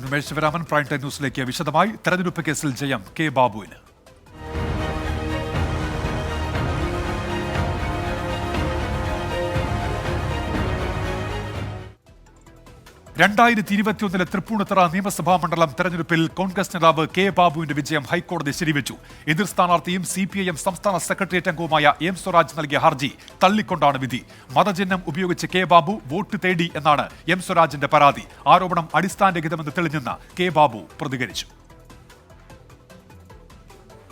Ramesh Sivaraman prime time ന്യൂസിലേക്ക് വിശദമായി. തെരഞ്ഞെടുപ്പ് കേസിൽ ജയം കെ ബാബുവിന്. 2021 തൃപ്പൂണിത്തുറ നിയമസഭാ മണ്ഡലം തെരഞ്ഞെടുപ്പിൽ കോൺഗ്രസ് നേതാവ് കെ ബാബുവിന്റെ വിജയം ഹൈക്കോടതി ശരിവെച്ചു. എതിർ സ്ഥാനാർത്ഥിയും CPIM സംസ്ഥാന സെക്രട്ടേറിയറ്റ് അംഗവുമായ എം സ്വരാജ് നൽകിയ ഹർജി തള്ളിക്കൊണ്ടാണ് വിധി. മതചിഹ്നം ഉപയോഗിച്ച് കെ ബാബു വോട്ട് തേടി എന്നാണ് എം സ്വരാജിന്റെ പരാതി. ആരോപണം അടിസ്ഥാനരഹിതമെന്ന് തെളിഞ്ഞെന്ന് കെ ബാബു പ്രതികരിച്ചു.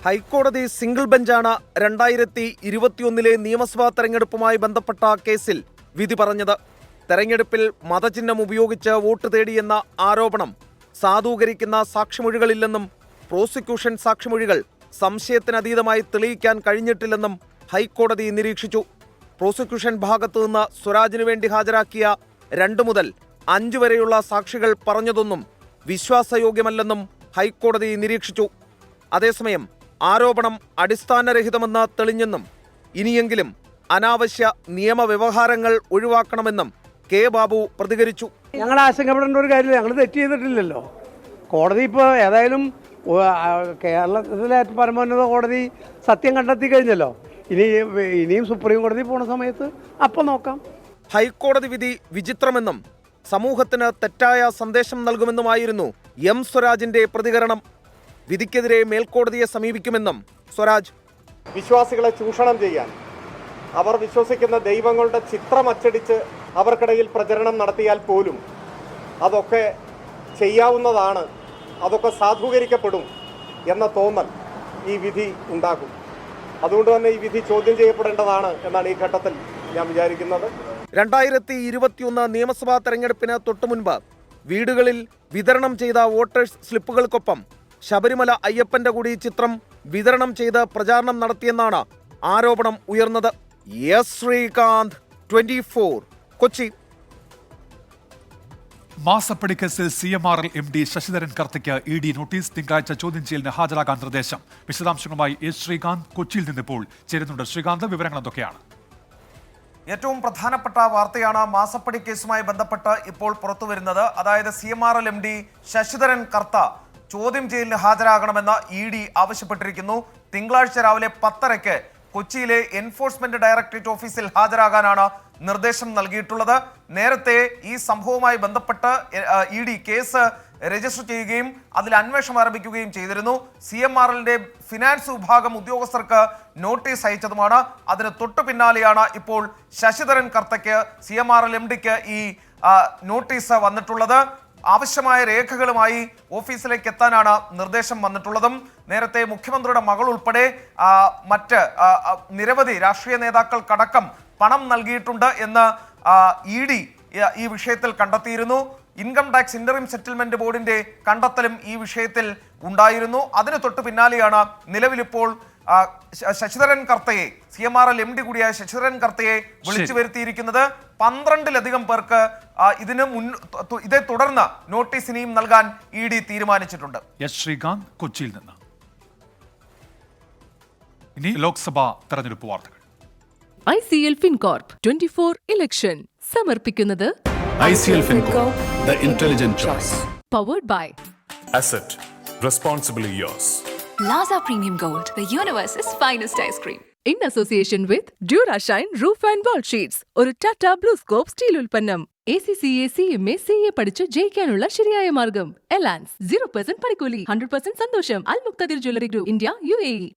ഹൈക്കോടതി സിംഗിൾ ബെഞ്ചാണ് 2021 നിയമസഭാ തെരഞ്ഞെടുപ്പുമായി ബന്ധപ്പെട്ട കേസിൽ വിധി പറഞ്ഞത്. തെരഞ്ഞെടുപ്പിൽ മതചിഹ്നം ഉപയോഗിച്ച് വോട്ട് തേടിയെന്ന ആരോപണം സാധൂകരിക്കുന്ന സാക്ഷിമൊഴികളില്ലെന്നും പ്രോസിക്യൂഷൻ സാക്ഷിമൊഴികൾ സംശയത്തിനതീതമായി തെളിയിക്കാൻ കഴിഞ്ഞിട്ടില്ലെന്നും ഹൈക്കോടതി നിരീക്ഷിച്ചു. പ്രോസിക്യൂഷൻ ഭാഗത്തു നിന്ന് സ്വരാജിനു വേണ്ടി ഹാജരാക്കിയ 2 മുതൽ 5 വരെയുള്ള സാക്ഷികൾ പറഞ്ഞതൊന്നും വിശ്വാസയോഗ്യമല്ലെന്നും ഹൈക്കോടതി നിരീക്ഷിച്ചു. അതേസമയം ആരോപണം അടിസ്ഥാനരഹിതമെന്ന് തെളിഞ്ഞെന്നും ഇനിയെങ്കിലും അനാവശ്യ നിയമവ്യവഹാരങ്ങൾ ഒഴിവാക്കണമെന്നും കെ ബാബു പ്രതികരിച്ചു. ഞങ്ങൾ ആശങ്കപ്പെടേണ്ട ഒരു കാര്യമില്ല, ഞങ്ങൾ തെറ്റ് ചെയ്തിട്ടില്ലല്ലോ. കോടതി ഇപ്പോൾ ഏതായാലും കേരളത്തിലെ പരമോന്നത കോടതി സത്യം കണ്ടെത്തി കഴിഞ്ഞല്ലോ. ഇനിയും സുപ്രീം കോടതി പോണ സമയത്ത് അപ്പം നോക്കാം. ഹൈക്കോടതി വിധി വിചിത്രമെന്നും സമൂഹത്തിന് തെറ്റായ സന്ദേശം നൽകുമെന്നുമായിരുന്നു എം സ്വരാജിന്റെ പ്രതികരണം. വിധിക്കെതിരെ മേൽക്കോടതിയെ സമീപിക്കുമെന്നും സ്വരാജ്. വിശ്വാസികളെ ചൂഷണം ചെയ്യാൻ, അവർ വിശ്വസിക്കുന്ന ദൈവങ്ങളുടെ ചിത്രം അച്ചടിച്ച് അവർക്കിടയിൽ പ്രചരണം നടത്തിയാൽ പോലും അതൊക്കെ ചെയ്യാവുന്നതാണ്, അതൊക്കെ സാധൂകരിക്കപ്പെടും എന്ന തോന്നൽ ഈ വിധി ഉണ്ടാക്കും. അതുകൊണ്ട് തന്നെ ഈ വിധി ചോദ്യം ചെയ്യപ്പെടേണ്ടതാണ് എന്നാണ് ഈ ഘട്ടത്തിൽ ഞാൻ വിചാരിക്കുന്നത്. 2021 നിയമസഭാ തെരഞ്ഞെടുപ്പിന് തൊട്ടുമുൻപ് വീടുകളിൽ വിതരണം ചെയ്ത വോട്ടേഴ്സ് സ്ലിപ്പുകൾക്കൊപ്പം ശബരിമല അയ്യപ്പന്റെ കൂടി ചിത്രം വിതരണം ചെയ്ത് പ്രചാരണം നടത്തിയെന്നാണ് ആരോപണം ഉയർന്നത്. എസ് ശ്രീകാന്ത്, 24, കൊച്ചി. മാസപ്പടി കേസിൽ CMRL MD ശശിധരൻ കർത്തയ്ക്ക് ED നോട്ടീസ്. തിങ്കളാഴ്ച ചോദ്യം ചെയ്യലിന് ഹാജരാകാൻ നിർദ്ദേശം. വിശദാംശങ്ങളുമായി എസ് ശ്രീകാന്ത് കൊച്ചിയിൽ നിന്നിപ്പോൾ ചേരുന്നുണ്ട്. ശ്രീകാന്ത്, വിവരങ്ങൾ എന്തൊക്കെയാണ്? ഏറ്റവും പ്രധാനപ്പെട്ട വാർത്തയാണ് മാസപ്പടി കേസുമായി ബന്ധപ്പെട്ട് ഇപ്പോൾ പുറത്തുവരുന്നത്. അതായത് CMRL MD ശശിധരൻ കർത്ത ചോദ്യം ചെയ്യലിന് ഹാജരാകണമെന്ന് ED ആവശ്യപ്പെട്ടിരിക്കുന്നു. തിങ്കളാഴ്ച രാവിലെ 10:30 കൊച്ചിയിലെ എൻഫോഴ്സ്മെന്റ് ഡയറക്ടറേറ്റ് ഓഫീസിൽ ഹാജരാകാനാണ് നിർദ്ദേശം നൽകിയിട്ടുള്ളത്. നേരത്തെ ഈ സംഭവവുമായി ബന്ധപ്പെട്ട് ED കേസ് രജിസ്റ്റർ ചെയ്യുകയും അതിൽ അന്വേഷണം ആരംഭിക്കുകയും ചെയ്തിരുന്നു. CMRLന്റെ ഫിനാൻസ് വിഭാഗം ഉദ്യോഗസ്ഥർക്ക് നോട്ടീസ് അയച്ചതുമാണ്. അതിന് തൊട്ടു പിന്നാലെയാണ് ഇപ്പോൾ ശശിധരൻ കർത്തയ്ക്ക് CMRL MDക്ക് ഈ നോട്ടീസ് വന്നിട്ടുള്ളത്. ആവശ്യമായ രേഖകളുമായി ഓഫീസിലേക്ക് എത്താനാണ് നിർദ്ദേശം വന്നിട്ടുള്ളതും. നേരത്തെ മുഖ്യമന്ത്രിയുടെ മകൾ ഉൾപ്പെടെ മറ്റ് നിരവധി രാഷ്ട്രീയ നേതാക്കൾക്കടക്കം പണം നൽകിയിട്ടുണ്ട് എന്ന് ED ഈ വിഷയത്തിൽ കണ്ടെത്തിയിരുന്നു. ഇൻകം ടാക്സ് ഇന്ററിം സെറ്റിൽമെന്റ് ബോർഡിന്റെ കണ്ടെത്തലും ഈ വിഷയത്തിൽ ഉണ്ടായിരുന്നു. അതിന് തൊട്ടു പിന്നാലെയാണ് നിലവിലിപ്പോൾ ശശിധരൻ കർത്തയെ, CMRL MD കൂടിയായ ശശിധരൻ കർത്തയെ വിളിച്ചു വരുത്തിയിരിക്കുന്നത്. 12-ലധികം പേർക്ക് ഇതേ തുടർന്ന് നോട്ടീസ് ഇനിയും നൽകാൻ ED തീരുമാനിച്ചിട്ടുണ്ട്. എസ് ശ്രീകാന്ത് കൊച്ചിയിൽ നിന്ന്. ഇനി ലോക്സഭാ തെരഞ്ഞെടുപ്പ് വാർത്തകൾ. ICL FinCorp 24 ഇലക്ഷൻ സമർപ്പിക്കുന്നത് ICL FinCorp, the intelligent choice. Powered by Asset, responsibly yours. Plaza Premium Gold, the universe's finest ice cream. in association with Durashine Roof and Wall Sheets. ഒരു Tata BlueScope steel ഉൽപ്പന്നം. ACCA CMA CA പഠിച്ച് ജയിക്കാനുള്ള ശരിയായ മാർഗം. എലാൻസ് 0% പണിക്കൂലി, 100% സന്തോഷം. അൽ മുക്തദിർ jewellery group, India, UAE.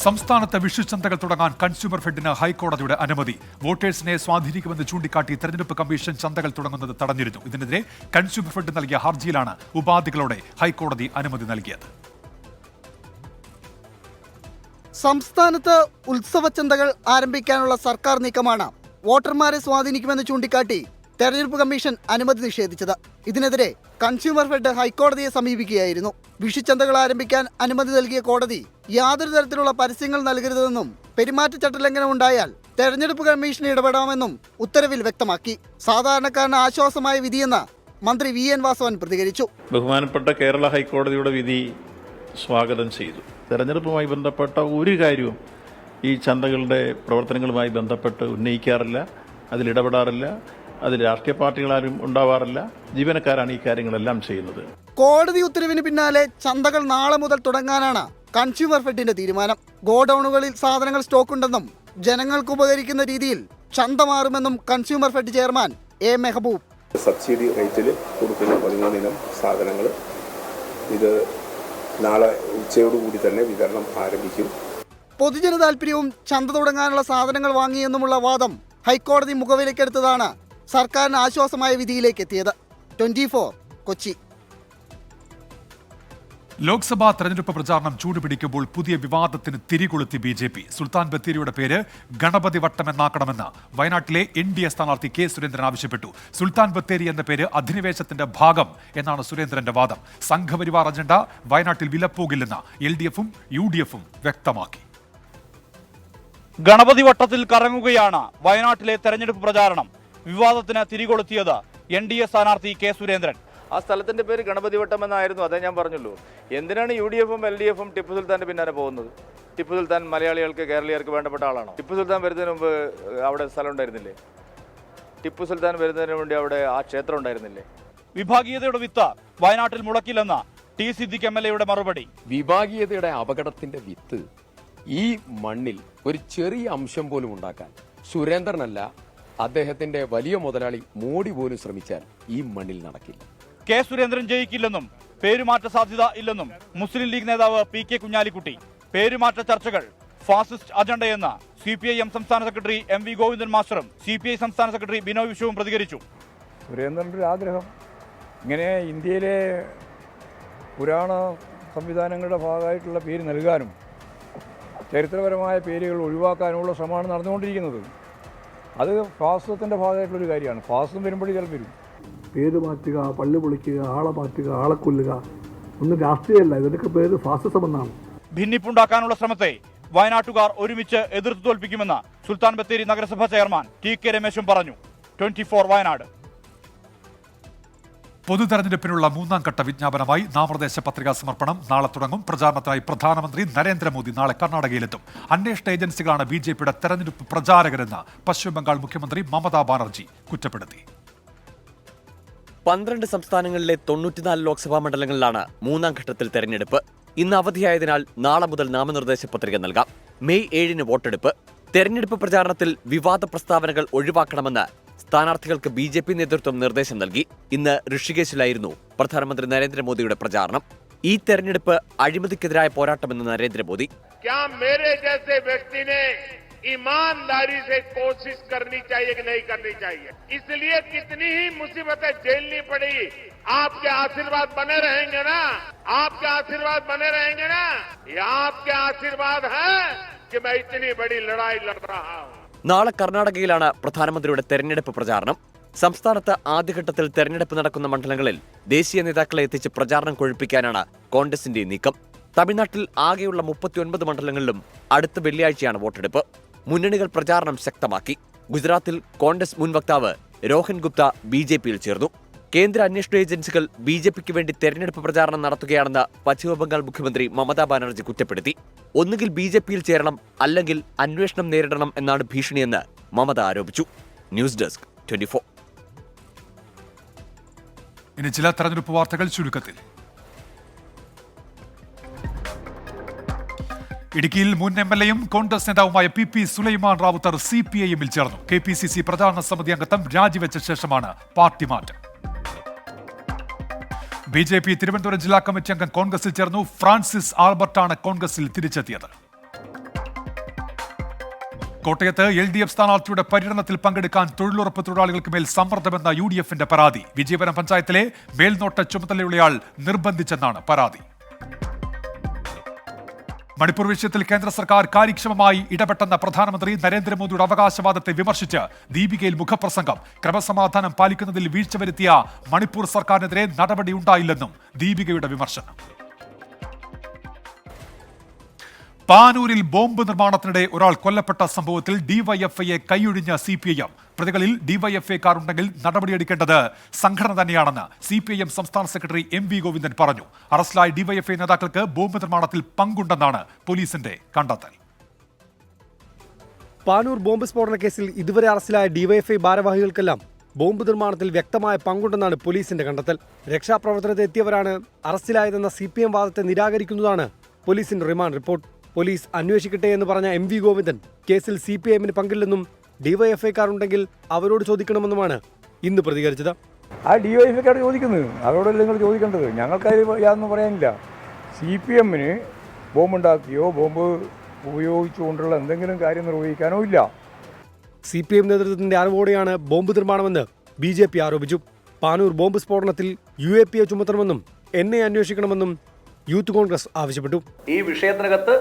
സംസ്ഥാനത്ത് വിഷുചന്തകൾ തുടങ്ങാൻ കൺസ്യൂമർ ഫെഡിന് ഹൈക്കോടതിയുടെ അനുമതി. വോട്ടേഴ്സിനെ സ്വാധീനിക്കുമെന്ന് ചൂണ്ടിക്കാട്ടി തെരഞ്ഞെടുപ്പ് കമ്മീഷൻ ചന്തകൾ തുടങ്ങുന്നത് തടഞ്ഞിരുന്നു. ഇതിനെതിരെ കൺസ്യൂമർ ഫെഡ് നൽകിയ ഹർജിയിലാണ് ഉപാധികളോടെ ഹൈക്കോടതി അനുമതി നൽകിയത്. സംസ്ഥാനത്ത് ഉത്സവചന്തകൾ ആരംഭിക്കാനുള്ള സർക്കാർ നീക്കമാണ് വോട്ടർമാരെ സ്വാധീനിക്കുമെന്ന് ചൂണ്ടിക്കാട്ടി തെരഞ്ഞെടുപ്പ് കമ്മീഷൻ അനുമതി നിഷേധിച്ചത്. ഇതിനെതിരെ കൺസ്യൂമർ ഫെഡ് ഹൈക്കോടതിയെ സമീപിക്കുകയായിരുന്നു. വിഷുചന്തകൾ ആരംഭിക്കാൻ അനുമതി നൽകിയ കോടതി യാതൊരു തരത്തിലുള്ള പരസ്യങ്ങൾ നൽകരുതെന്നും പെരുമാറ്റച്ചട്ട ലംഘനം ഉണ്ടായാൽ തെരഞ്ഞെടുപ്പ് കമ്മീഷൻ ഇടപെടാമെന്നും ഉത്തരവിൽ വ്യക്തമാക്കി. സാധാരണക്കാരന് ആശ്വാസമായ വിധിയെന്ന് മന്ത്രി VN വാസവൻ പ്രതികരിച്ചു. ബഹുമാനപ്പെട്ട കേരള ഹൈക്കോടതിയുടെ വിധി സ്വാഗതം ചെയ്തു. തെരഞ്ഞെടുപ്പുമായി ബന്ധപ്പെട്ട ഒരു കാര്യവും ഈ ചന്തകളുടെ പ്രവർത്തനങ്ങളുമായി ബന്ധപ്പെട്ട് ഉന്നയിക്കാറില്ല, അതിലിടപെടാറില്ല, അതിൽ രാഷ്ട്രീയ പാർട്ടികളാരും ഉണ്ടാവാറില്ല. ജീവനക്കാരാണ് ഈ കാര്യങ്ങളെല്ലാം ചെയ്യുന്നത്. കോടതി ഉത്തരവിന് പിന്നാലെ ചന്തകൾ നാളെ മുതൽ തുടങ്ങാനാണ് കൺസ്യൂമർ ഫെഡിന്റെ തീരുമാനം. ഗോഡൌണുകളിൽ സാധനങ്ങൾ സ്റ്റോക്കുണ്ടെന്നും ജനങ്ങൾക്ക് ഉപകരിക്കുന്ന രീതിയിൽ ചന്ത മാറുമെന്നും consumer fed chairman A. Mehboob. Subsidy റേറ്റിൽ കൊടുക്കുന്ന 13 ഇനം സാധനങ്ങൾ ഇത് നാളെ ഉച്ചയോടുകൂടി തന്നെ വിതരണം ആരംഭിക്കും. പൊതുജന താൽപര്യവും ചന്ത തുടങ്ങാനുള്ള സാധനങ്ങൾ വാങ്ങിയെന്നുമുള്ള വാദം ഹൈക്കോടതി മുഖവിലക്കെടുത്തതാണ് സർക്കാരിന് ആശ്വാസമായ വിധിയിലേക്ക് എത്തിയത്. 24 കൊച്ചി. ലോക്സഭാ തെരഞ്ഞെടുപ്പ് പ്രചാരണം ചൂടുപിടിക്കുമ്പോൾ പുതിയ വിവാദത്തിന് തിരികൊളുത്തി BJP. സുൽത്താൻ ബത്തേരിയുടെ പേര് ഗണപതി വട്ടം എന്നാക്കണമെന്ന് വയനാട്ടിലെ NDA സ്ഥാനാർത്ഥി K. സുരേന്ദ്രൻ ആവശ്യപ്പെട്ടു. സുൽത്താൻ ബത്തേരി എന്ന പേര് അധിനിവേശത്തിന്റെ ഭാഗം എന്നാണ് സുരേന്ദ്രന്റെ വാദം. സംഘപരിവാർ അജണ്ട വയനാട്ടിൽ വിലപ്പോകില്ലെന്ന് LDFും UDFും വ്യക്തമാക്കി. ഗണപതി വട്ടത്തിൽ കറങ്ങുകയാണ് വയനാട്ടിലെ തെരഞ്ഞെടുപ്പ് പ്രചാരണം. വിവാദത്തിന് തിരികൊളുത്തിയത് NDA സ്ഥാനാർത്ഥി K. സുരേന്ദ്രൻ. ആ സ്ഥലത്തിന്റെ പേര് ഗണപതി വട്ടം എന്നായിരുന്നു, അതേ ഞാൻ പറഞ്ഞുള്ളൂ. എന്തിനാണ് UDFും LDFും ടിപ്പു സുൽത്താന്റെ പിന്നാലെ പോകുന്നത്? ടിപ്പു സുൽത്താൻ മലയാളികൾക്ക് കേരളീയർക്ക് വേണ്ടപ്പെട്ട ആളാണോ? ടിപ്പു സുൽത്താൻ വരുന്നതിന് മുമ്പ് അവിടെ സ്ഥലം ഉണ്ടായിരുന്നില്ലേ? ടിപ്പു സുൽത്താൻ വരുന്നതിന് വേണ്ടി അവിടെ ആ ക്ഷേത്രം ഉണ്ടായിരുന്നില്ലേ? വിഭാഗീയതയുടെ വിത്ത് വയനാട്ടിൽ മുളക്കില്ലെന്ന് T. സിദ്ദിഖ് MLA മറുപടി. വിഭാഗീയതയുടെ അപകടത്തിന്റെ വിത്ത് ഈ മണ്ണിൽ ഒരു ചെറിയ അംശം പോലും ഉണ്ടാക്കാൻ സുരേന്ദ്രനല്ല, അദ്ദേഹത്തിന്റെ വലിയ മുതലാളി മോഡി പോലും ശ്രമിച്ചാൽ ഈ മണ്ണിൽ നടക്കില്ല. K. സുരേന്ദ്രൻ ജയിക്കില്ലെന്നും പേരുമാറ്റ സാധ്യത ഇല്ലെന്നും മുസ്ലിം ലീഗ് നേതാവ് PK കുഞ്ഞാലിക്കുട്ടി. പേരുമാറ്റ ചർച്ചകൾ ഫാസിസ്റ്റ് അജണ്ടയെന്ന് CPIM സംസ്ഥാന സെക്രട്ടറി MV ഗോവിന്ദൻ മാസ്റ്ററും CPI സംസ്ഥാന സെക്രട്ടറി ബിനോയ് വിശ്വവും പ്രതികരിച്ചു. സുരേന്ദ്രൻ്റെ ഒരു ആഗ്രഹം ഇങ്ങനെ ഇന്ത്യയിലെ പുരാണ സംവിധാനങ്ങളുടെ ഭാഗമായിട്ടുള്ള പേര് നൽകാനും ചരിത്രപരമായ പേരുകൾ ഒഴിവാക്കാനുമുള്ള ശ്രമമാണ് നടന്നുകൊണ്ടിരിക്കുന്നത്. അത് ഫാസിസത്തിൻ്റെ ഭാഗമായിട്ടുള്ളൊരു കാര്യമാണ്. ഫാസിസം വരുമ്പോഴേ ചിലപ്പോൾ വരും. പേര് മാറ്റുക, പള്ളി പൊളിക്കുക, ആളെ മാറ്റുക, ആളെ കൊല്ലുക ഒന്നും രാഷ്ട്രീയമല്ല, ഇതിനൊക്കെ പേര് ഫാസിസം എന്നാണ്. ഭിന്നിപ്പുണ്ടാക്കാനുള്ള ശ്രമത്തെ വയനാട്ടുകാർ ഒരുമിച്ച് എതിർത്ത് തോൽപ്പിക്കുമെന്ന് സുൽത്താൻ ബത്തേരി നഗരസഭാ ചെയർമാൻ TK രമേശും പറഞ്ഞു. 24 വയനാട്. പൊതുതെരഞ്ഞെടുപ്പിനുള്ള 3ാം ഘട്ട വിജ്ഞാപനമായി നാമനിർദ്ദേശ പത്രികാ സമർപ്പണം നാളെ തുടങ്ങും. പ്രചാരണത്തിനായി പ്രധാനമന്ത്രി നരേന്ദ്രമോദി നാളെ കർണാടകയിലെത്തും. അന്വേഷണ ഏജൻസികളാണ് BJPയുടെ തെരഞ്ഞെടുപ്പ് പ്രചാരകരെന്ന് പശ്ചിമബംഗാൾ മുഖ്യമന്ത്രി മമതാ ബാനർജി കുറ്റപ്പെടുത്തി. 12 സംസ്ഥാനങ്ങളിലെ 94 ലോക്സഭാ മണ്ഡലങ്ങളിലാണ് 3ാം ഘട്ടത്തിൽ തെരഞ്ഞെടുപ്പ്. ഇന്ന് അവധിയായതിനാൽ നാളെ മുതൽ നാമനിർദ്ദേശ പത്രിക നൽകാം. മെയ് 7-ന് വോട്ടെടുപ്പ്. തെരഞ്ഞെടുപ്പ് പ്രചാരണത്തിൽ വിവാദ പ്രസ്താവനകൾ ഒഴിവാക്കണമെന്ന് സ്ഥാനാർത്ഥികൾക്ക് BJP നേതൃത്വം നിർദ്ദേശം നൽകി. ഇന്ന് ഋഷികേശിലായിരുന്നു പ്രധാനമന്ത്രി നരേന്ദ്രമോദിയുടെ പ്രചാരണം. ഈ തെരഞ്ഞെടുപ്പ് അഴിമതിക്കെതിരായ പോരാട്ടമെന്ന് നരേന്ദ്രമോദി. ईमानदारी से कोशिश करनी चाहिए कि नहीं करनी चाहिए, इसलिए कितनी ही मुसीबतें झेलनी पड़ी, आपके आशीर्वाद बने रहेंगे ना, आपके आशीर्वाद बने रहेंगे ना, ये आपके आशीर्वाद है कि मैं इतनी बड़ी लड़ाई लड़ रहा हूं. നാളെ കർണാടകയിലാണ് പ്രധാനമന്ത്രിയുടെ തെരഞ്ഞെടുപ്പ് പ്രചാരണം. സംസ്ഥാനത്ത് ആദ്യഘട്ടത്തിൽ തെരഞ്ഞെടുപ്പ് നടക്കുന്ന മണ്ഡലങ്ങളിൽ ദേശീയ നേതാക്കളെ എത്തിച്ച് പ്രചാരണം കൊഴുപ്പിക്കാനാണ് കോൺഗ്രസിന്റെ നീക്കം. തമിഴ്നാട്ടിൽ ആകെയുള്ള 39 മണ്ഡലങ്ങളിലും അടുത്ത വെള്ളിയാഴ്ചയാണ് വോട്ടെടുപ്പ്. മുന്നണികൾ പ്രചാരണം ശക്തമാക്കി. ഗുജറാത്തിൽ കോൺഗ്രസ് മുൻ വക്താവ് രോഹൻ ഗുപ്ത BJPയിൽ ചേർന്നു. കേന്ദ്ര അന്വേഷണ ഏജൻസികൾ BJPക്ക് വേണ്ടി തെരഞ്ഞെടുപ്പ് പ്രചാരണം നടത്തുകയാണെന്ന് പശ്ചിമബംഗാൾ മുഖ്യമന്ത്രി മമതാ ബാനർജി കുറ്റപ്പെടുത്തി. ഒന്നുകിൽ BJPയിൽ ചേരണം, അല്ലെങ്കിൽ അന്വേഷണം നേരിടണം എന്നാണ് ഭീഷണിയെന്ന് മമത ആരോപിച്ചു. News desk 24. ഇനി ചില തെരഞ്ഞെടുപ്പ് വാർത്തകൾ ചുരുക്കത്തിൽ. ഇടുക്കിയിൽ മുൻ MLAയും കോൺഗ്രസ് നേതാവുമായ PP സുലൈമാൻ റാവുത്തർ CPIMൽ ചേർന്നു. KPCC പ്രചാരണ സമിതി അംഗത്വം രാജിവെച്ച ശേഷമാണ് പാർട്ടി മാറ്റം. BJP തിരുവനന്തപുരം ജില്ലാ കമ്മിറ്റി അംഗം കോൺഗ്രസിൽ ചേർന്നു. ഫ്രാൻസിസ് ആൽബർട്ടാണ് കോൺഗ്രസിൽ തിരിച്ചെത്തിയത്. കോട്ടയത്ത് LDF സ്ഥാനാർത്ഥിയുടെ പര്യടനത്തിൽ പങ്കെടുക്കാൻ തൊഴിലുറപ്പ് തൊഴിലാളികൾക്ക് മേൽ സമ്മർദ്ദമെന്ന UDFന്റെ പരാതി. വിജയപുരം പഞ്ചായത്തിലെ മേൽനോട്ട ചുമതലയുള്ളയാൾ നിർബന്ധിച്ചെന്നാണ് പരാതി. മണിപ്പൂർ വിഷയത്തിൽ കേന്ദ്ര സർക്കാർ കാര്യക്ഷമമായി ഇടപെട്ടെന്ന പ്രധാനമന്ത്രി നരേന്ദ്രമോദിയുടെ അവകാശവാദത്തെ വിമർശിച്ച് ദീപികയിൽ മുഖപ്രസംഗം. ക്രമസമാധാനം പാലിക്കുന്നതിൽ വീഴ്ച വരുത്തിയ മണിപ്പൂർ സർക്കാരിനെതിരെ നടപടിയുണ്ടായില്ലെന്നും ദീപികയുടെ വിമർശനം. പാനൂരിൽ ബോംബ് നിർമ്മാണത്തിനിടെ ഒരാൾ കൊല്ലപ്പെട്ട സംഭവത്തിൽ ഡിവൈഎഫ്ഐയെ കൈയൊഴിഞ്ഞ CPIM. പ്രതികളിൽ ഡിവൈഎഫ്ഐക്കാരുണ്ടെങ്കിൽ നടപടിയെടുക്കേണ്ടത് സംഘടന തന്നെയാണെന്ന് CPIM സംസ്ഥാന സെക്രട്ടറി MV ഗോവിന്ദൻ പറഞ്ഞു. അറസ്റ്റിലായ ഡിവൈഎഫ്ഐ നേതാക്കൾക്ക് ബോംബ് നിർമ്മാണത്തിൽ പങ്കുണ്ടെന്നാണ് പോലീസിന്റെ കണ്ടെത്തൽ. പാനൂർ ബോംബ് സ്ഫോടന കേസിൽ ഇതുവരെ അറസ്റ്റിലായ ഡിവൈഎഫ്ഐ ഭാരവാഹികൾക്കെല്ലാം ബോംബ് നിർമ്മാണത്തിൽ വ്യക്തമായ പങ്കുണ്ടെന്നാണ് പോലീസിന്റെ കണ്ടെത്തൽ. രക്ഷാപ്രവർത്തനത്തിൽ എത്തിയവരാണ് അറസ്റ്റിലായതെന്ന CPM വാദത്തെ നിരാകരിക്കുന്നതാണ് പോലീസിന്റെ റിമാൻഡ് റിപ്പോർട്ട്. പോലീസ് അന്വേഷിക്കട്ടെ എന്ന് പറഞ്ഞ MV ഗോവിന്ദൻ കേസിൽ CPIMന് പങ്കില്ലെന്നും ഡിവൈഎഫ്ഐക്കാരുണ്ടെങ്കിൽ അവരോട് ചോദിക്കണമെന്നുമാണ് ഇന്ന് പ്രതികരിച്ചത്. ആ ഡിവൈഎഫ്ഐക്കാരോട് ചോദിക്കുന്നത് അവരോടല്ല നിങ്ങൾ ചോദിക്കേണ്ടത്. ഞങ്ങൾക്കതിൽ യാതൊന്നും പറയാനില്ല. CPMന് ബോംബുണ്ടാക്കിയോ ബോംബ് ഉപയോഗിച്ചുകൊണ്ടുള്ള എന്തെങ്കിലും കാര്യം നിർവഹിക്കാനോ ഇല്ല. CPM നേതൃത്വത്തിന്റെ അറിവോടെയാണ് ബോംബ് നിർമ്മാണമെന്ന് BJP ആരോപിച്ചു. പാനൂർ ബോംബ് സ്ഫോടനത്തിൽ UAPയെ ചുമത്തണമെന്നും NIA അന്വേഷിക്കണമെന്നും യൂത്ത് കോൺഗ്രസ് ആവശ്യപ്പെട്ടു. ഈ വിഷയത്തിനകത്ത്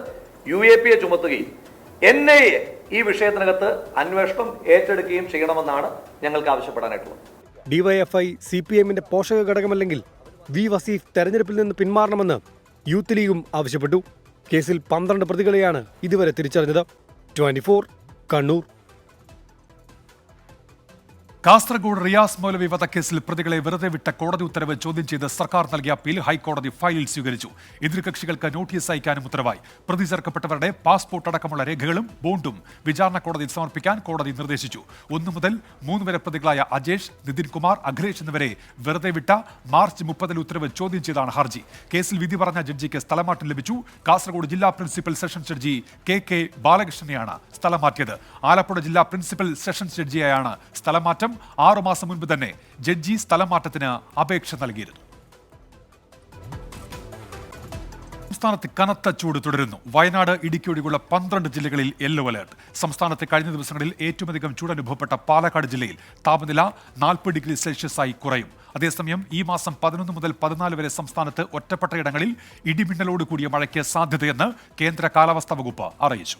UAPയെ ചുമത്തുകയും NIA ഈ വിഷയത്തിനകത്ത് അന്വേഷണം ഏറ്റെടുക്കുകയും ചെയ്യണമെന്നാണ് ഞങ്ങൾക്ക് ആവശ്യപ്പെടാനായിട്ടുള്ളത്. ഡിവൈഎഫ്ഐ CPMന്റെ പോഷക ഘടകമല്ലെങ്കിൽ V വസീഫ് തെരഞ്ഞെടുപ്പിൽ നിന്ന് പിന്മാറണമെന്ന് യൂത്ത് ലീഗും ആവശ്യപ്പെട്ടു. കേസിൽ 12 പ്രതികളെയാണ് ഇതുവരെ തിരിച്ചറിഞ്ഞത്. 24 കണ്ണൂർ. കാസർഗോഡ് റിയാസ് മൗലവി വധക്കേസിൽ പ്രതികളെ വെറുതെ വിട്ട കോടതി ഉത്തരവ് ചോദ്യം ചെയ്ത് സർക്കാർ നൽകിയ അപ്പീൽ ഹൈക്കോടതി ഫയലിൽ സ്വീകരിച്ചു. എതിർകക്ഷികൾക്ക് നോട്ടീസ് അയക്കാനും ഉത്തരവായി. പ്രതി ചേർക്കപ്പെട്ടവരുടെ പാസ്പോർട്ട് അടക്കമുള്ള രേഖകളും ബോണ്ടും വിചാരണ കോടതിയിൽ സമർപ്പിക്കാൻ കോടതി നിർദ്ദേശിച്ചു. 1 മുതൽ 3 വരെ പ്രതികളായ അജേഷ്, നിതിൻ കുമാർ, അഖിലേഷ് എന്നിവരെ വെറുതെ വിട്ട മാർച്ച് 30 ഉത്തരവ് ചോദ്യം ചെയ്താണ് ഹർജി. കേസിൽ വിധി പറഞ്ഞ ജഡ്ജിക്ക് സ്ഥലമാറ്റം ലഭിച്ചു. കാസർഗോഡ് ജില്ലാ പ്രിൻസിപ്പൽ സെഷൻസ് ജഡ്ജി KK ബാലകൃഷ്ണനെയാണ് സ്ഥലം മാറ്റിയത്. ആലപ്പുഴ ജില്ലാ പ്രിൻസിപ്പൽ സെഷൻസ് ജഡ്ജിയായാണ് സ്ഥലമാറ്റം. 6 മാസം മുൻപ് തന്നെ ജഡ്ജി സ്ഥലം മാറ്റത്തിന് അപേക്ഷ നൽകിയിരുന്നു. സംസ്ഥാനത്ത് കനത്ത ചൂട് തുടരുന്നു. വയനാട്, ഇടുക്കി ഒഴികെയുള്ള 12 ജില്ലകളിൽ യെല്ലോ അലർട്ട്. സംസ്ഥാനത്ത് കഴിഞ്ഞ ദിവസങ്ങളിൽ ഏറ്റവും അധികം ചൂട് അനുഭവപ്പെട്ട പാലക്കാട് ജില്ലയിൽ താപനില 40 ഡിഗ്രി സെൽഷ്യസായി കുറയും. അതേസമയം ഈ മാസം 11 മുതൽ 14 വരെ സംസ്ഥാനത്ത് ഒറ്റപ്പെട്ടയിടങ്ങളിൽ ഇടിമിന്നലോട് കൂടിയ മഴയ്ക്ക് സാധ്യതയെന്ന് കേന്ദ്ര കാലാവസ്ഥാ വകുപ്പ് അറിയിച്ചു.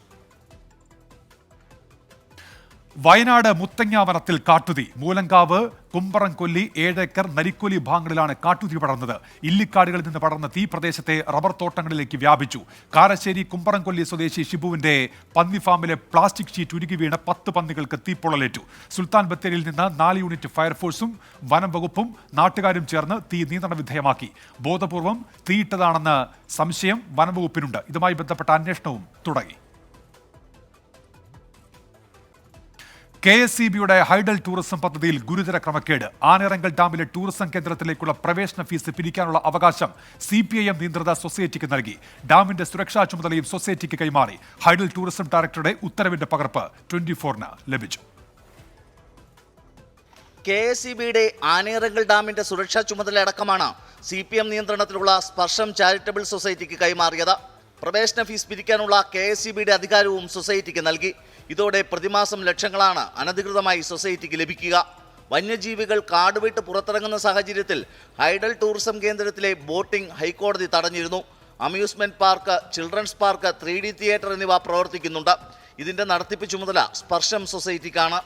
വയനാട് മുത്തങ്ങ വനത്തിൽ കാട്ടുതീ. മൂലങ്കാവ്, കുമ്പറംകൊല്ലി, 7 ഏക്കർ, നരിക്കൊലി ഭാഗങ്ങളിലാണ് കാട്ടുതീ പടർന്നത്. ഇല്ലിക്കാടുകളിൽ നിന്ന് പടർന്ന തീ പ്രദേശത്തെ റബ്ബർ തോട്ടങ്ങളിലേക്ക് വ്യാപിച്ചു. കാരശ്ശേരി കുമ്പറംകൊല്ലി സ്വദേശി ഷിബുവിന്റെ പന്നി ഫാമിലെ പ്ലാസ്റ്റിക് ഷീറ്റ് ഉരുകി വീണ് 10 പന്നികൾക്ക് തീപ്പൊള്ളലേറ്റു. സുൽത്താൻ ബത്തേരിയിൽ നിന്ന് 4 യൂണിറ്റ് ഫയർഫോഴ്സും വനം വകുപ്പും നാട്ടുകാരും ചേർന്ന് തീ നിയന്ത്രണ വിധേയമാക്കി. ബോധപൂർവം തീയിട്ടതാണെന്ന് സംശയം വനംവകുപ്പിനുണ്ട്. ഇതുമായി ബന്ധപ്പെട്ട അന്വേഷണവും തുടങ്ങി. KSEBയുടെ ഹൈഡൽ ടൂറിസം പദ്ധതിയിൽ ഗുരുതര ക്രമക്കേട്. ആനയിറങ്കൽ ഡാമിലെ ടൂറിസം കേന്ദ്രത്തിലേക്കുള്ള പ്രവേശന ഫീസ് പിരിക്കാനുള്ള അവകാശം CPIM നിയന്ത്രിത സൊസൈറ്റിക്ക് നൽകി. ഡാമിന്റെ സുരക്ഷാ ചുമതലയും സൊസൈറ്റിക്ക് കൈമാറി. ഹൈഡൽ ടൂറിസം ഡയറക്ടറുടെ ഉത്തരവിന്റെ പകർപ്പ് 24ന് ലഭിച്ചു. KSEBയുടെ ആനയിറങ്കൽ ഡാമിന്റെ സുരക്ഷാ ചുമതല അടക്കമാണ് CPM നിയന്ത്രണത്തിലുള്ള സ്പർശം ചാരിറ്റബിൾ സൊസൈറ്റിക്ക് കൈമാറിയത്. പ്രവേശന ഫീസ് പിരിക്കാനുള്ള KSEBയുടെ അധികാരവും സൊസൈറ്റിക്ക് നൽകി. ഇതോടെ പ്രതിമാസം ലക്ഷങ്ങളാണ് അനധികൃതമായി സൊസൈറ്റിക്ക് ലഭിക്കുക. വന്യജീവികൾ കാടുവിട്ട് പുറത്തിറങ്ങുന്ന സാഹചര്യത്തിൽ ഹൈഡൽ ടൂറിസം കേന്ദ്രത്തിലെ ബോട്ടിംഗ് ഹൈക്കോടതി തടഞ്ഞിരുന്നു. Amusement park, children's park, 3D theatre എന്നിവ പ്രവർത്തിക്കുന്നുണ്ട്. ഇതിന്റെ നടത്തിപ്പ് ചുമതല സ്പർശം സൊസൈറ്റിക്കാണ്.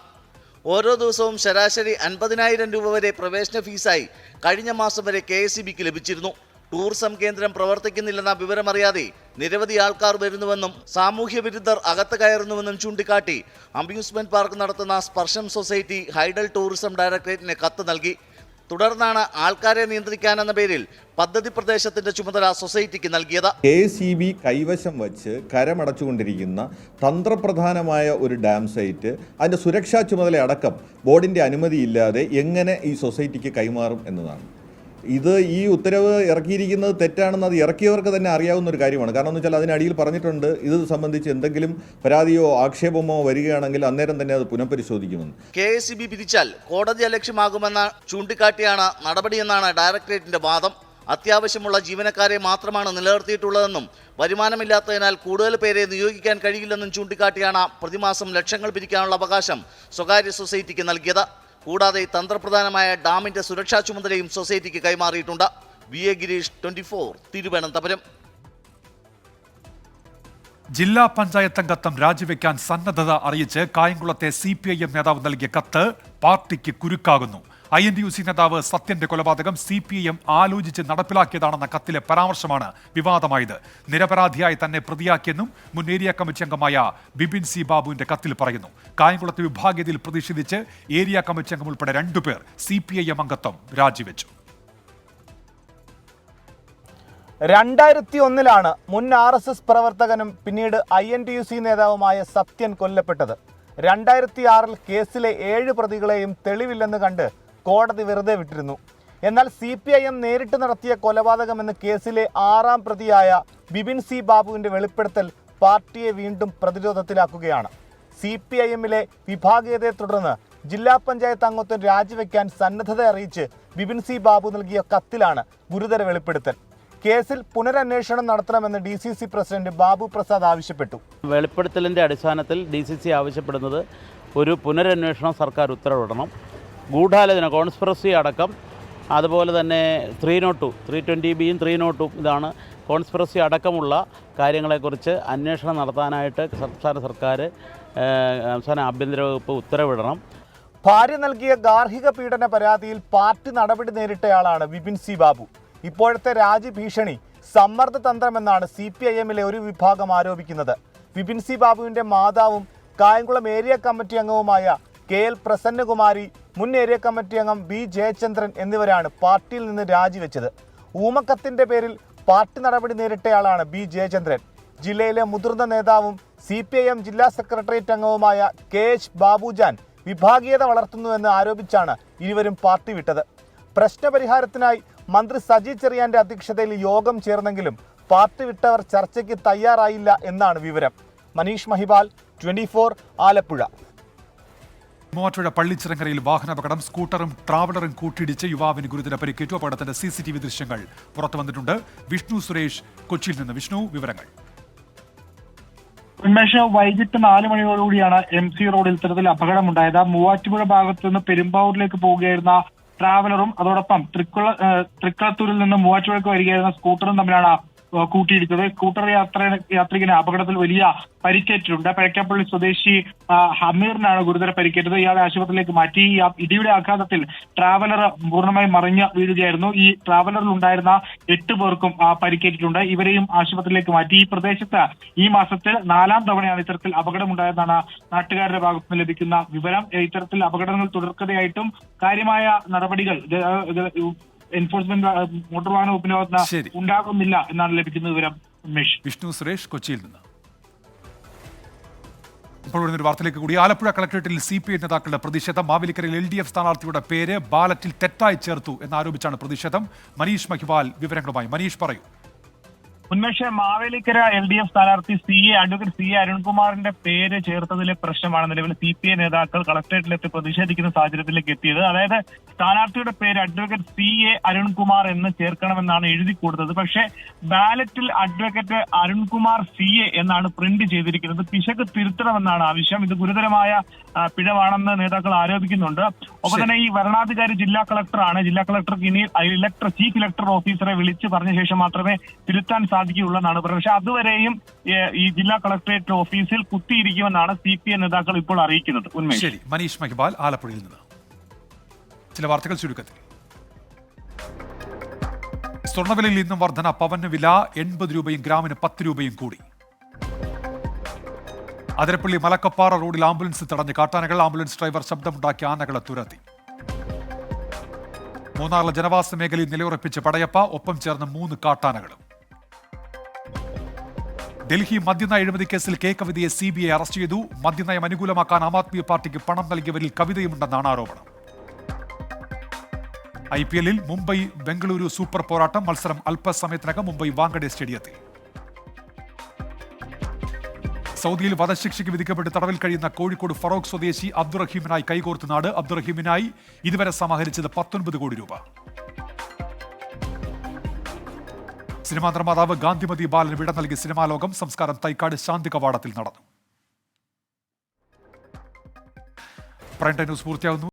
ഓരോ ദിവസവും ശരാശരി 50,000 രൂപ വരെ പ്രവേശന ഫീസായി കഴിഞ്ഞ മാസം വരെ KSEBക്ക് ലഭിച്ചിരുന്നു. ടൂറിസം കേന്ദ്രം പ്രവർത്തിക്കുന്നില്ലെന്ന വിവരമറിയാതെ നിരവധി ആൾക്കാർ വരുന്നുവെന്നും സാമൂഹ്യ വിരുദ്ധർ അകത്ത് കയറുന്നുവെന്നും ചൂണ്ടിക്കാട്ടി അമ്യൂസ്മെന്റ് പാർക്ക് നടത്തുന്ന സ്പർശം സൊസൈറ്റി ഹൈഡൽ ടൂറിസം ഡയറക്ടറേറ്റിന് കത്ത് നൽകി. തുടർന്നാണ് ആൾക്കാരെ നിയന്ത്രിക്കാനെന്ന പേരിൽ പദ്ധതി പ്രദേശത്തിന്റെ ചുമതല സൊസൈറ്റിക്ക് നൽകിയത്. KSEB കൈവശം വച്ച് കരമടച്ചുകൊണ്ടിരിക്കുന്ന തന്ത്രപ്രധാനമായ ഒരു ഡാം സൈറ്റ് അതിൻ്റെ സുരക്ഷാ ചുമതല അടക്കം ബോർഡിൻ്റെ അനുമതിയില്ലാതെ എങ്ങനെ ഈ സൊസൈറ്റിക്ക് കൈമാറും എന്നതാണ്. ഇത് ഈ ഉത്തരവ് ഇറക്കിയിരിക്കുന്നത് തെറ്റാണെന്ന് അത് ഇറക്കിയവർക്ക് തന്നെ അറിയാവുന്ന ഒരു കാര്യമാണ്. കാരണം എന്ന് വെച്ചാൽ അതിനടിയിൽ പറഞ്ഞിട്ടുണ്ട് ഇത് സംബന്ധിച്ച് എന്തെങ്കിലും പരാതിയോ ആക്ഷേപമോ വരികയാണെങ്കിൽ അന്നേരം തന്നെ അത് പുനഃപരിശോധിക്കുമെന്ന്. KSEB പിരിച്ചാൽ കോടതി അലക്ഷ്യമാകുമെന്ന ചൂണ്ടിക്കാട്ടിയാണ് നടപടിയെന്നാണ് ഡയറക്ടറേറ്റിന്റെ വാദം. അത്യാവശ്യമുള്ള ജീവനക്കാരെ മാത്രമാണ് നിലനിർത്തിയിട്ടുള്ളതെന്നും വരുമാനമില്ലാത്തതിനാൽ കൂടുതൽ പേരെ നിയോഗിക്കാൻ കഴിയില്ലെന്നും ചൂണ്ടിക്കാട്ടിയാണ് പ്രതിമാസം ലക്ഷങ്ങൾ പിരിക്കാനുള്ള അവകാശം സ്വകാര്യ സൊസൈറ്റിക്ക് നൽകിയത്. കൂടാതെ തന്ത്രപ്രധാനമായ ഡാമിന്റെ സുരക്ഷാ ചുമതലയും സൊസൈറ്റിക്ക് കൈമാറിയിട്ടുണ്ട്. VA ഗിരീഷ്, 24 തിരുവനന്തപുരം. ജില്ലാ പഞ്ചായത്ത് അംഗത്വം രാജിവെക്കാൻ സന്നദ്ധത അറിയിച്ച് കായംകുളത്തെ CPIM നേതാവ് നൽകിയ കത്ത് പാർട്ടിക്ക് കുരുക്കാകുന്നു. INTUC നേതാവ് സത്യന്റെ കൊലപാതകം CPIM ആലോചിച്ച് നടപ്പിലാക്കിയതാണെന്ന കത്തിലെ പരാമർശമാണ് വിവാദമായത്. നിരപരാധിയായി തന്നെ പ്രതിയാക്കിയെന്നും മുൻ ഏരിയ കമ്മിറ്റി അംഗമായ ബിപിൻ സി ബാബുവിന്റെ കത്തിൽ പറയുന്നു. കായംകുളത്തെ വിഭാഗീയതയിൽ പ്രതിഷേധിച്ച് ഏരിയ കമ്മിറ്റി അംഗം ഉൾപ്പെടെ 2 പേർ CPIM അംഗത്വം രാജിവെച്ചു. 2001 മുൻ RSS പ്രവർത്തകനും പിന്നീട് INTUC നേതാവുമായ സത്യൻ കൊല്ലപ്പെട്ടത്. 2006 കേസിലെ 7 പ്രതികളെയും തെളിവില്ലെന്ന് കണ്ട് കോടതി വെറുതെ വിട്ടിരുന്നു. എന്നാൽ CPIM നേരിട്ട് നടത്തിയ കൊലപാതകമെന്ന് കേസിലെ 6ാം പ്രതിയായ ബിപിൻ സി ബാബുവിന്റെ വെളിപ്പെടുത്തൽ പാർട്ടിയെ വീണ്ടും പ്രതിരോധത്തിലാക്കുകയാണ്. CPIMലെ വിഭാഗീയതയെ തുടർന്ന് ജില്ലാ പഞ്ചായത്ത് അംഗത്വം രാജിവെക്കാൻ സന്നദ്ധത അറിയിച്ച് ബിപിൻ സി ബാബു നൽകിയ കത്തിലാണ് ഗുരുതര വെളിപ്പെടുത്തൽ. കേസിൽ പുനരന്വേഷണം നടത്തണമെന്ന് DCC പ്രസിഡന്റ് ബാബു പ്രസാദ് ആവശ്യപ്പെട്ടു. വെളിപ്പെടുത്തലിൻ്റെ അടിസ്ഥാനത്തിൽ DCC ആവശ്യപ്പെടുന്നത് ഒരു പുനരന്വേഷണം സർക്കാർ ഉത്തരവിടണം. ഗൂഢാലോചന, കോൺസ്പിറസി അടക്കം, അതുപോലെ തന്നെ 302, 320Bയും 302 ഇതാണ് കോൺസ്പിറസി അടക്കമുള്ള കാര്യങ്ങളെക്കുറിച്ച് അന്വേഷണം നടത്താനായിട്ട് സംസ്ഥാന ആഭ്യന്തര വകുപ്പ് ഉത്തരവിടണം. ഭാര്യ നൽകിയ ഗാർഹിക പീഡന പരാതിയിൽ പാർട്ടി നടപടി നേരിട്ടയാളാണ് ബിപിൻ സി ബാബു. ഇപ്പോഴത്തെ രാജ്യഭീഷണി സമ്മർദ്ദ തന്ത്രമെന്നാണ് CPIMലെ ഒരു വിഭാഗം ആരോപിക്കുന്നത്. ബിപിൻ സി ബാബുവിന്റെ മാതാവും കായംകുളം ഏരിയ കമ്മിറ്റി അംഗവുമായ KL പ്രസന്നകുമാരി, മുൻ ഏരിയ കമ്മിറ്റി അംഗം B ജയചന്ദ്രൻ എന്നിവരാണ് പാർട്ടിയിൽ നിന്ന് രാജിവെച്ചത്. ഊമക്കത്തിന്റെ പേരിൽ പാർട്ടി നടപടി നേരിട്ടയാളാണ് B ജയചന്ദ്രൻ. ജില്ലയിലെ മുതിർന്ന നേതാവും CPIM ജില്ലാ സെക്രട്ടേറിയറ്റ് അംഗവുമായ KH ബാബുജാൻ വിഭാഗീയത വളർത്തുന്നുവെന്ന് ആരോപിച്ചാണ് ഇരുവരും പാർട്ടി വിട്ടത്. പ്രശ്നപരിഹാരത്തിനായി മന്ത്രി സജി ചെറിയാന്റെ അധ്യക്ഷതയിൽ യോഗം ചേർന്നെങ്കിലും പാർട്ടി വിട്ടവർ ചർച്ചയ്ക്ക് തയ്യാറായില്ല എന്നാണ് വിവരം. മനീഷ് മഹിബാൽ, 24, ആലപ്പുഴ. മൂവാറ്റുപുഴ പള്ളിച്ചിറങ്ങരയിൽ വാഹനാപകടം. സ്കൂട്ടറും ട്രാവലറും കൂട്ടിയിടിച്ച് യുവാവിന് ഗുരുതര പരിക്കേറ്റു. അപകടത്തിന്റെ CCTV ദൃശ്യങ്ങൾ പുറത്തു വന്നിട്ടുണ്ട്. വിഷ്ണു സുരേഷ് കൊച്ചിയിൽ നിന്ന്. വിഷ്ണു, വിവരങ്ങൾ. ഉന്മേഷ്, വൈകിട്ട് 4 മണിയോടുകൂടിയാണ് MC റോഡിൽ ഇത്തരത്തിൽ അപകടമുണ്ടായത്. മൂവാറ്റുപുഴ ഭാഗത്ത് നിന്ന് പെരുമ്പാവൂരിലേക്ക് പോവുകയായിരുന്ന ട്രാവലറും അതോടൊപ്പം തൃക്കളത്തൂരിൽ നിന്ന് മൂവാറ്റുപുഴയ്ക്ക് വരികയായിരുന്ന സ്കൂട്ടറും തമ്മിലാണ് കൂട്ടിയിടിച്ചത്. സ്കൂട്ടർ യാത്രികന് അപകടത്തിൽ വലിയ പരിക്കേറ്റിട്ടുണ്ട്. പഴക്കപ്പള്ളി സ്വദേശി ഹമീറിനാണ് ഗുരുതര പരിക്കേറ്റത്. ഇയാളെ ആശുപത്രിയിലേക്ക് മാറ്റി. ഈ ഇടിയുടെ ആഘാതത്തിൽ ട്രാവലർ പൂർണ്ണമായും മറിഞ്ഞ് വീഴുകയായിരുന്നു. ഈ ട്രാവലറിൽ ഉണ്ടായിരുന്ന 8 പേർക്കും പരിക്കേറ്റിട്ടുണ്ട്. ഇവരെയും ആശുപത്രിയിലേക്ക് മാറ്റി. ഈ പ്രദേശത്ത് ഈ മാസത്തിൽ 4ാം തവണയാണ് ഇത്തരത്തിൽ അപകടമുണ്ടായതെന്നാണ് നാട്ടുകാരുടെ ഭാഗത്ത് നിന്ന് ലഭിക്കുന്ന വിവരം. ഇത്തരത്തിൽ അപകടങ്ങൾ തുടർക്കഥയായിട്ടും കാര്യമായ നടപടികൾ എൻഫോഴ്സ്മെന്റ് മോട്ടോർ വാഹന വകുപ്പിന്റെ ഭാഗത്ത് ഉണ്ടാകുന്നില്ല എന്നാണ് ലഭിക്കുന്ന വിവരം. ഉന്മേഷ്. വിഷ്ണു സുരേഷ് കൊച്ചിയിൽ നിന്ന്. ഇപ്പോൾ ഒരു വാർത്തയിലേക്ക് കൂടി. ആലപ്പുഴ കളക്ടറേറ്റിൽ CPI നേതാക്കളുടെ പ്രതിഷേധം. മാവേലിക്കരയിൽ LDF സ്ഥാനാർത്ഥിയുടെ പേര് ബാലറ്റിൽ തെറ്റായി ചേർത്തു എന്നാരോപിച്ചാണ് പ്രതിഷേധം. മനീഷ് മഹിബാൽ വിവരങ്ങളുമായി. മനീഷ്, പറയൂ. ഉന്മേഷ, മാവേലിക്കര LDF സ്ഥാനാർത്ഥി അഡ്വക്കേറ്റ് CA അരുൺകുമാറിന്റെ പേര് ചേർത്തതിലെ പ്രശ്നമാണ് നിലവിൽ CPI നേതാക്കൾ കളക്ടറേറ്റിലെത്തി പ്രതിഷേധിക്കുന്ന സാഹചര്യത്തിലേക്ക് എത്തിയത്. അതായത് സ്ഥാനാർത്ഥിയുടെ പേര് അഡ്വക്കേറ്റ് CA അരുൺകുമാർ എന്ന് ചേർക്കണമെന്നാണ് എഴുതി കൊടുത്തത്. പക്ഷേ ബാലറ്റിൽ അഡ്വക്കേറ്റ് അരുൺകുമാർ CA എന്നാണ് പ്രിന്റ് ചെയ്തിരിക്കുന്നത്. പിശക് തിരുത്തണമെന്നാണ് ആവശ്യം. ഇത് ഗുരുതരമായ പിഴവാണെന്ന് നേതാക്കൾ ആരോപിക്കുന്നുണ്ട്. ഒപ്പം തന്നെ ഈ വരണാധികാരി ജില്ലാ കളക്ടറാണ്. ജില്ലാ കളക്ടർക്ക് ഇനി ചീഫ് ഇലക്ടർ ഓഫീസറെ വിളിച്ച് പറഞ്ഞ ശേഷം മാത്രമേ തിരുത്താൻ സാധിക്കുകയുള്ളെന്നാണ് പറയുന്നത്. പക്ഷെ അതുവരെയും ഈ ജില്ലാ കളക്ടറേറ്റ് ഓഫീസിൽ കുത്തിയിരിക്കുമെന്നാണ് CPI നേതാക്കൾ ഇപ്പോൾ അറിയിക്കുന്നത്. ഉന്മേഷ്. ശരി, മനീഷ് മഹിബാൽ ആലപ്പുഴയിൽ നിന്ന്. ചില വാർത്തകൾ ചുരുക്കത്തിൽ. സ്വർണ്ണവിലയിൽ ഇന്നും വർധന. പവന് വില 80 രൂപയും ഗ്രാമിന് 10 രൂപയും കൂടി. അതിരപ്പള്ളി മലക്കപ്പാറ റോഡിൽ ആംബുലൻസ് തടഞ്ഞ് കാട്ടാനകൾ. ആംബുലൻസ് ഡ്രൈവർ ശബ്ദമുണ്ടാക്കി ആനകളെ തുരത്തി. മൂന്നാറിലെ ജനവാസ മേഖലയിൽ നിലയുറപ്പിച്ച് പടയപ്പ, ഒപ്പം ചേർന്ന് 3 കാട്ടാനകളും. ഡൽഹി മദ്യനയ അഴിമതി കേസിൽ K കവിതയെ CBI അറസ്റ്റ് ചെയ്തു. മദ്യനയം അനുകൂലമാക്കാൻ ആം ആദ്മി പാർട്ടിക്ക് പണം നൽകിയവരിൽ കവിതയുമുണ്ടെന്നാണ് ആരോപണം. IPL-ൽ മുംബൈ ബംഗളൂരു സൂപ്പർ പോരാട്ടം. മത്സരം അല്പസമയത്തിനകം മുംബൈ വാങ്കഡെ സ്റ്റേഡിയത്തിൽ. സൗദിയിൽ വധശിക്ഷയ്ക്ക് വിധിക്കപ്പെട്ട് തടവിൽ കഴിയുന്ന കോഴിക്കോട് ഫറോക്ക് സ്വദേശി അബ്ദുറഹീമിനായി കൈകോർത്ത് നാട്. അബ്ദുറഹീമിനായി ഇതുവരെ സമാഹരിച്ചത് 19 കോടി രൂപ. സിനിമാ നിർമ്മാതാവ് ഗാന്ധിമതി ബാലന് വിട നൽകിയ സിനിമാ ലോകം. സംസ്കാരം തൈക്കാട് ശാന്തി കവാടത്തിൽ നടന്നു. പ്രൈം ടൈം ന്യൂസ് പൂർത്തിയാകുന്നു.